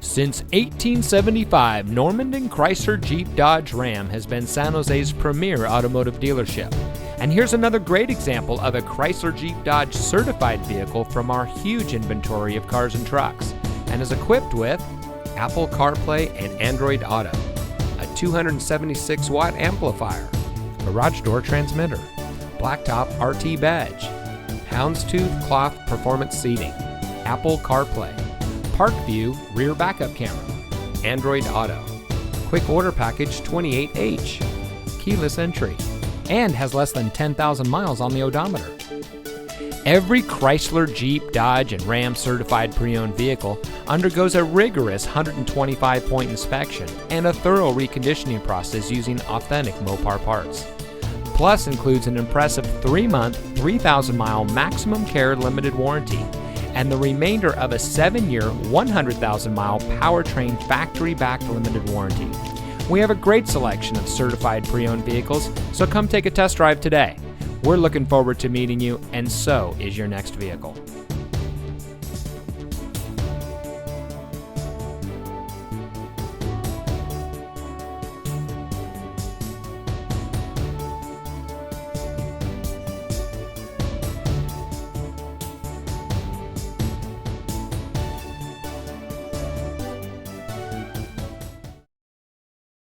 Since 1875, Normandin Chrysler Jeep Dodge Ram has been San Jose's premier automotive dealership. And here's another great example of a Chrysler Jeep Dodge certified vehicle from our huge inventory of cars and trucks, and is equipped with Apple CarPlay and Android Auto, a 276-watt amplifier, garage door transmitter, blacktop RT badge, houndstooth cloth performance seating, Apple CarPlay, Park View rear backup camera, Android Auto, Quick Order Package 28H, keyless entry, and has less than 10,000 miles on the odometer. Every Chrysler, Jeep, Dodge, and Ram certified pre-owned vehicle undergoes a rigorous 125-point inspection and a thorough reconditioning process using authentic Mopar parts. Plus includes an impressive 3-month, 3,000-mile maximum care limited warranty and the remainder of a 7-year, 100,000-mile powertrain factory-backed limited warranty. We have a great selection of certified pre-owned vehicles, so come take a test drive today. We're looking forward to meeting you, and so is your next vehicle.